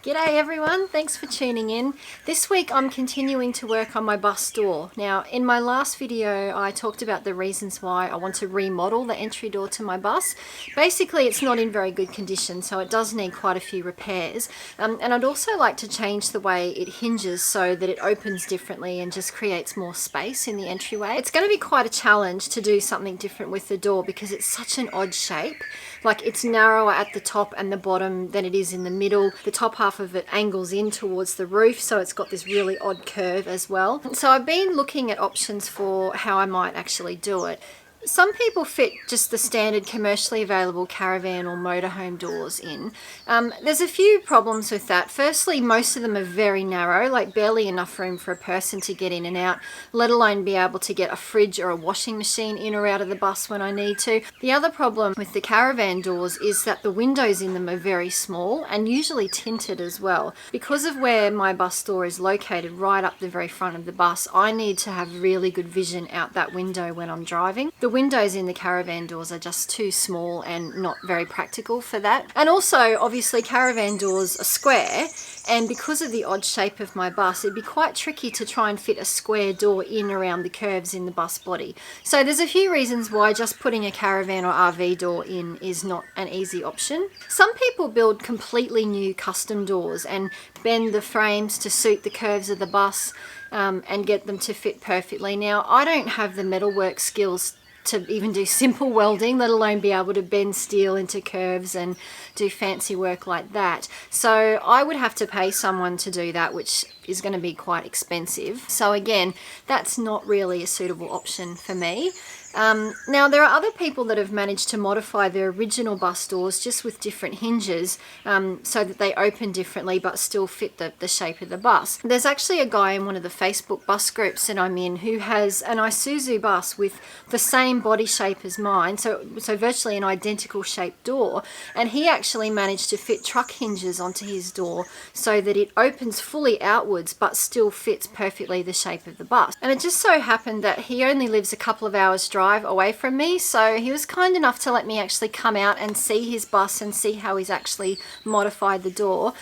G'day everyone, thanks for tuning in. This week I'm continuing to work on my bus door. Now in my last video I talked about the reasons why I want to remodel the entry door to my bus. Basically it's not in very good condition, so it does need quite a few repairs. And I'd also like to change the way it hinges so that it opens differently and just creates more space in the entryway. It's going to be quite a challenge to do something different with the door because it's such an odd shape. Like it's narrower at the top and the bottom than it is in the middle. The top half of it angles in towards the roof, so it's got this really odd curve as well. So I've been looking at options for how I might actually do it. Some people fit just the standard commercially available caravan or motorhome doors in. There's a few problems with that. Firstly, most of them are very narrow, like barely enough room for a person to get in and out, let alone be able to get a fridge or a washing machine in or out of the bus when I need to. The other problem with the caravan doors is that the windows in them are very small and usually tinted as well. Because of where my bus door is located, right up the very front of the bus, I need to have really good vision out that window when I'm driving. The windows in the caravan doors are just too small and not very practical for that. And also, obviously, caravan doors are square, and because of the odd shape of my bus, it'd be quite tricky to try and fit a square door in around the curves in the bus body. So there's a few reasons why just putting a caravan or RV door in is not an easy option. Some people build completely new custom doors and bend the frames to suit the curves of the bus and get them to fit perfectly. Now, I don't have the metalwork skills to even do simple welding, let alone be able to bend steel into curves and do fancy work like that. So I would have to pay someone to do that, which is going to be quite expensive. So again, that's not really a suitable option for me. Now there are other people that have managed to modify their original bus doors just with different hinges so that they open differently but still fit the shape of the bus. There's actually a guy in one of the Facebook bus groups that I'm in who has an Isuzu bus with the same body shape as mine, so virtually an identical shaped door, and he actually managed to fit truck hinges onto his door so that it opens fully outwards but still fits perfectly the shape of the bus. And it just so happened that he only lives a couple of hours drive away from me, so he was kind enough to let me actually come out and see his bus and see how he's actually modified the door.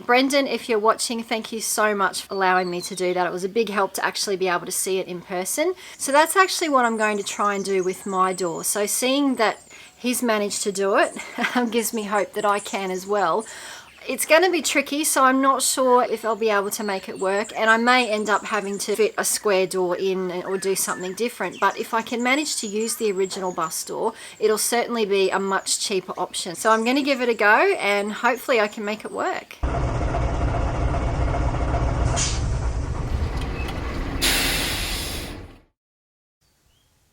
Brendan, if you're watching, thank you so much for allowing me to do that. It was a big help to actually be able to see it in person. So that's actually what I'm going to try and do with my door. So seeing that he's managed to do it gives me hope that I can as well. It's going to be tricky, so I'm not sure if I'll be able to make it work, and I may end up having to fit a square door in or do something different. But if I can manage to use the original bus door, it'll certainly be a much cheaper option. So I'm going to give it a go and hopefully I can make it work.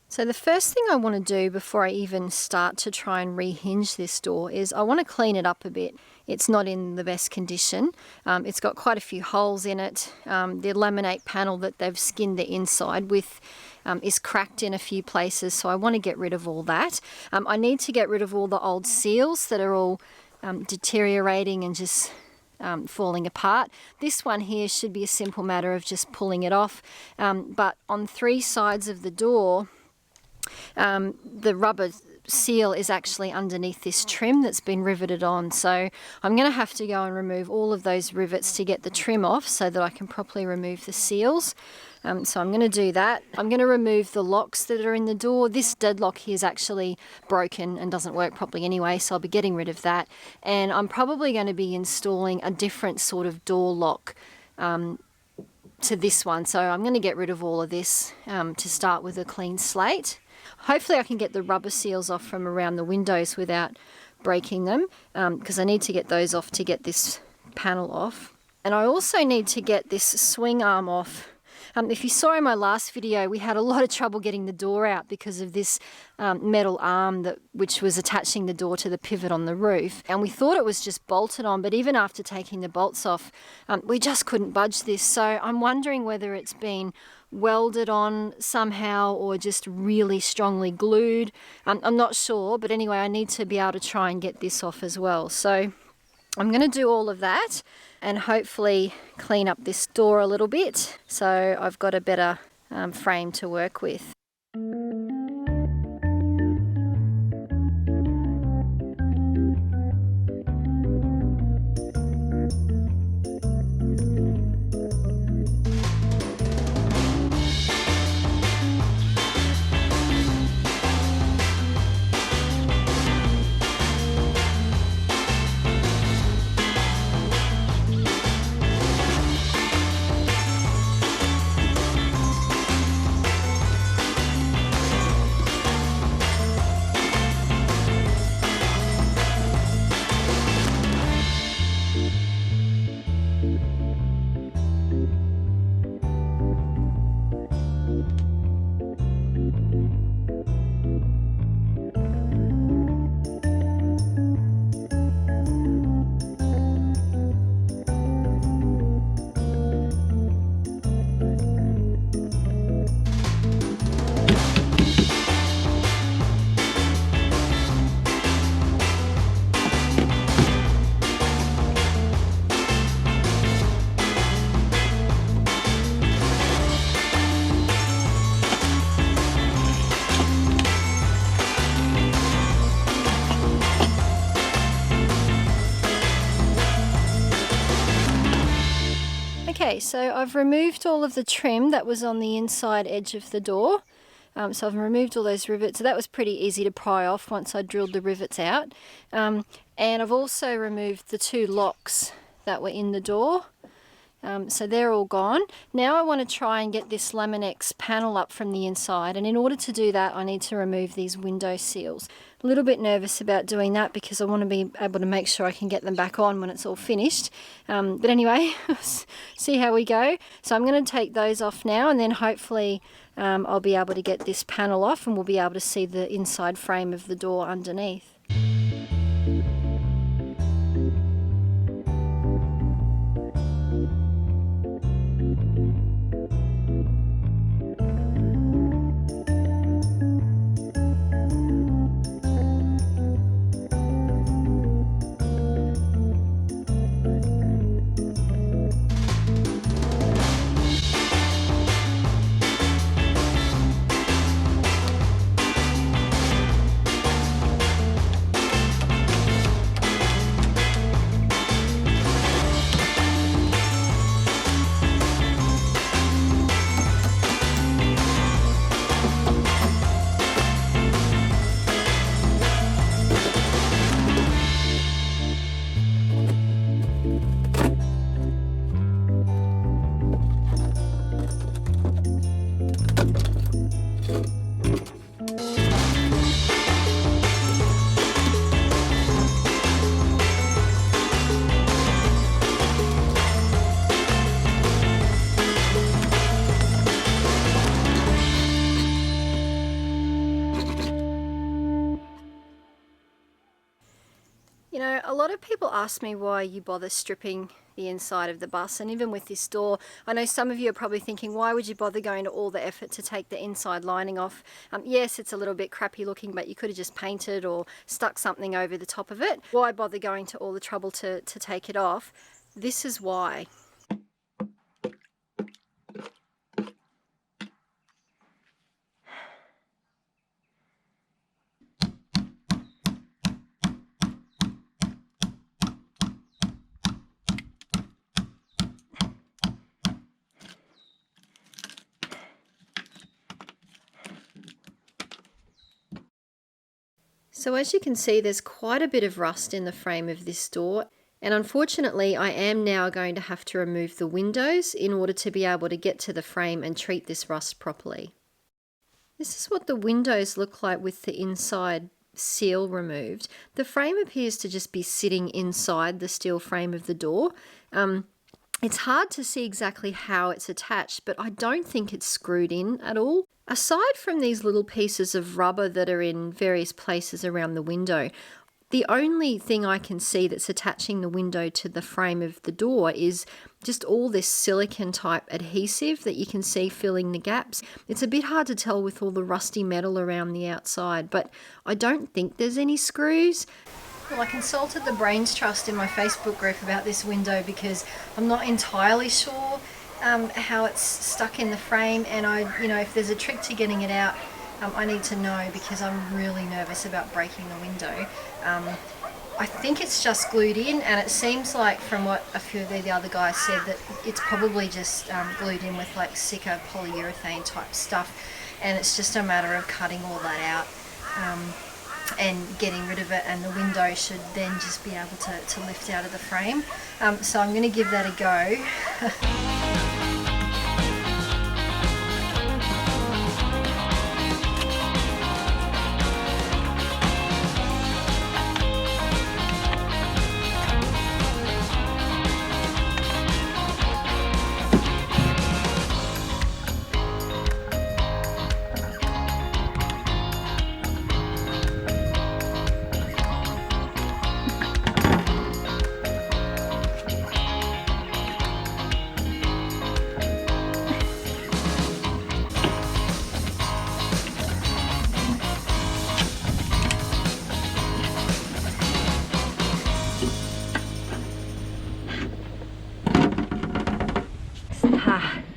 So the first thing I want to do before I even start to try and rehinge this door is I want to clean it up a bit. It's not in the best condition. It's got quite a few holes in it. The laminate panel that they've skinned the inside with is cracked in a few places, so I want to get rid of all that. I need to get rid of all the old seals that are all deteriorating and just falling apart. This one here should be a simple matter of just pulling it off, but on three sides of the door, the rubber seal is actually underneath this trim that's been riveted on, so I'm going to have to go and remove all of those rivets to get the trim off so that I can properly remove the seals. So I'm going to do that. I'm going to remove the locks that are in the door. This deadlock here is actually broken and doesn't work properly anyway, so I'll be getting rid of that. And I'm probably going to be installing a different sort of door lock to this one, so I'm going to get rid of all of this to start with a clean slate. Hopefully I can get the rubber seals off from around the windows without breaking them, because I need to get those off to get this panel off. And I also need to get this swing arm off. If you saw in my last video, we had a lot of trouble getting the door out because of this metal arm which was attaching the door to the pivot on the roof. And we thought it was just bolted on, but even after taking the bolts off, we just couldn't budge this. So I'm wondering whether it's been welded on somehow or just really strongly glued. I'm not sure, but anyway, I need to be able to try and get this off as well. So I'm going to do all of that and hopefully clean up this door a little bit so I've got a better frame to work with. Okay, so I've removed all of the trim that was on the inside edge of the door. So I've removed all those rivets. So that was pretty easy to pry off once I drilled the rivets out. And I've also removed the 2 locks that were in the door. So they're all gone. Now I want to try and get this Laminex panel up from the inside, and in order to do that I need to remove these window seals. A little bit nervous about doing that because I want to be able to make sure I can get them back on when it's all finished. But anyway, see how we go. So I'm going to take those off now, and then hopefully I'll be able to get this panel off and we'll be able to see the inside frame of the door underneath. You know, a lot of people ask me why you bother stripping the inside of the bus, and even with this door, I know some of you are probably thinking, why would you bother going to all the effort to take the inside lining off? Yes, it's a little bit crappy looking, but you could have just painted or stuck something over the top of it. Why bother going to all the trouble to take it off? This is why. So as you can see, there's quite a bit of rust in the frame of this door, and unfortunately I am now going to have to remove the windows in order to be able to get to the frame and treat this rust properly. This is what the windows look like with the inside seal removed. The frame appears to just be sitting inside the steel frame of the door. It's hard to see exactly how it's attached, but I don't think it's screwed in at all. Aside from these little pieces of rubber that are in various places around the window, the only thing I can see that's attaching the window to the frame of the door is just all this silicone type adhesive that you can see filling the gaps. It's a bit hard to tell with all the rusty metal around the outside, but I don't think there's any screws. Well, I consulted the Brains Trust in my Facebook group about this window because I'm not entirely sure how it's stuck in the frame, and if there's a trick to getting it out, I need to know because I'm really nervous about breaking the window. I think it's just glued in, and it seems like from what a few of the other guys said that it's probably just glued in with like thicker polyurethane type stuff, and it's just a matter of cutting all that out and getting rid of it, and the window should then just be able to lift out of the frame. So I'm going to give that a go.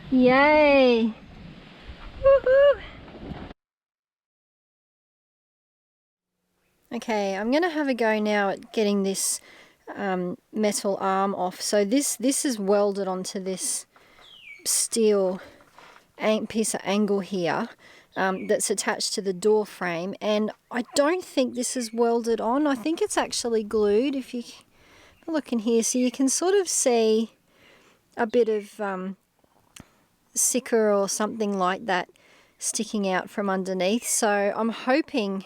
Yay! Woohoo! Okay, I'm going to have a go now at getting this metal arm off. So this is welded onto this steel piece of angle here that's attached to the door frame, and I don't think this is welded on. I think it's actually glued. If you look in here, so you can sort of see a bit of sticker or something like that sticking out from underneath. So I'm hoping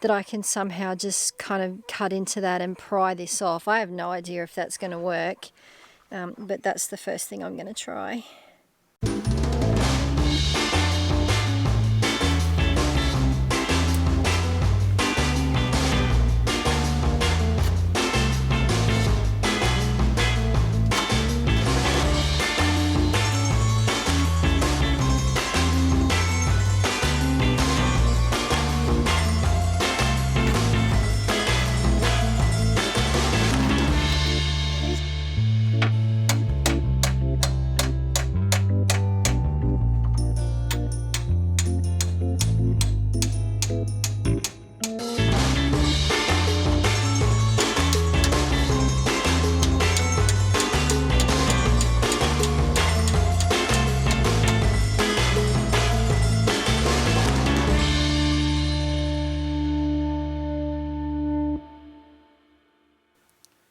that I can somehow just kind of cut into that and pry this off. I have no idea if that's going to work, but that's the first thing I'm going to try.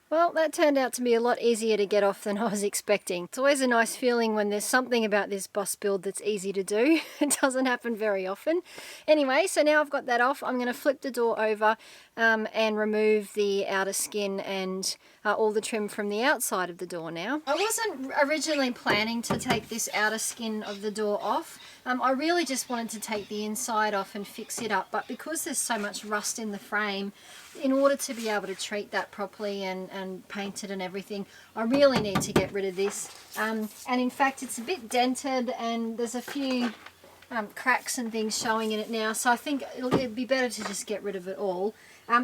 Well, that turned out to be a lot easier to get off than I was expecting. It's always a nice feeling when there's something about this bus build that's easy to do. It doesn't happen very often. Anyway, so now I've got that off, I'm going to flip the door over and remove the outer skin and all the trim from the outside of the door now. I wasn't originally planning to take this outer skin of the door off. I really just wanted to take the inside off and fix it up, but because there's so much rust in the frame, in order to be able to treat that properly and paint it and everything, I really need to get rid of this. And in fact, it's a bit dented and there's a few cracks and things showing in it now, so I think it'd be better to just get rid of it all.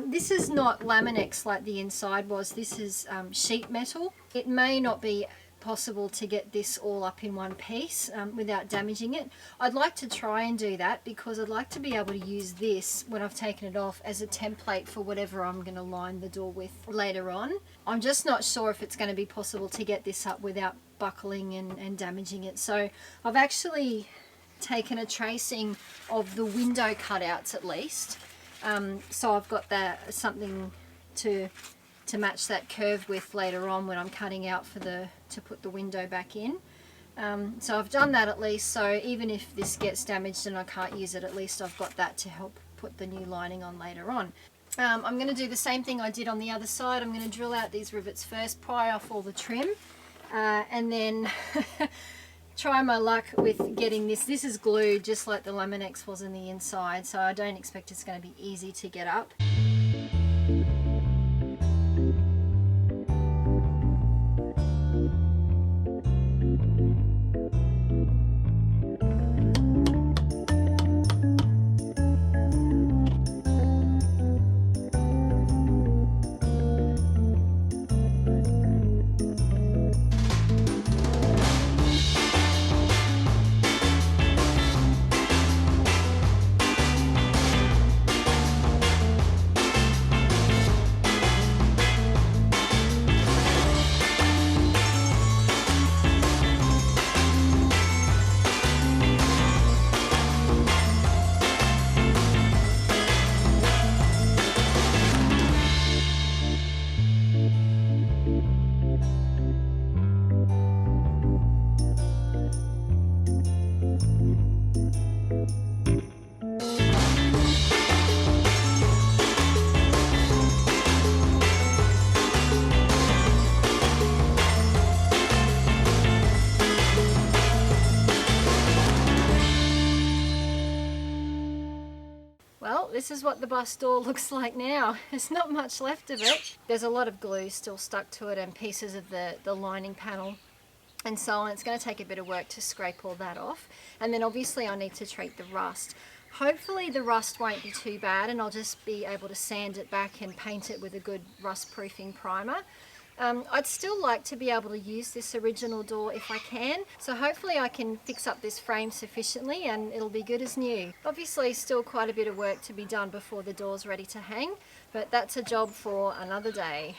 This is not Laminex like the inside was, this is sheet metal. It may not be possible to get this all up in one piece without damaging it. I'd like to try and do that because I'd like to be able to use this when I've taken it off as a template for whatever I'm going to line the door with later on. I'm just not sure if it's going to be possible to get this up without buckling and damaging it. So I've actually taken a tracing of the window cutouts at least. So I've got that something to match that curve with later on when I'm cutting out for to put the window back in. So I've done that at least, so even if this gets damaged and I can't use it, at least I've got that to help put the new lining on later on. I'm going to do the same thing I did on the other side. I'm going to drill out these rivets first, pry off all the trim, and then try my luck with getting this. This is glued just like the Laminex was in the inside, so I don't expect it's going to be easy to get up. Well, this is what the bus door looks like now. There's not much left of it. There's a lot of glue still stuck to it and pieces of the lining panel and so on. It's going to take a bit of work to scrape all that off. And then obviously I need to treat the rust. Hopefully the rust won't be too bad and I'll just be able to sand it back and paint it with a good rust proofing primer. I'd still like to be able to use this original door if I can, so hopefully I can fix up this frame sufficiently and it'll be good as new. Obviously still quite a bit of work to be done before the door's ready to hang, but that's a job for another day.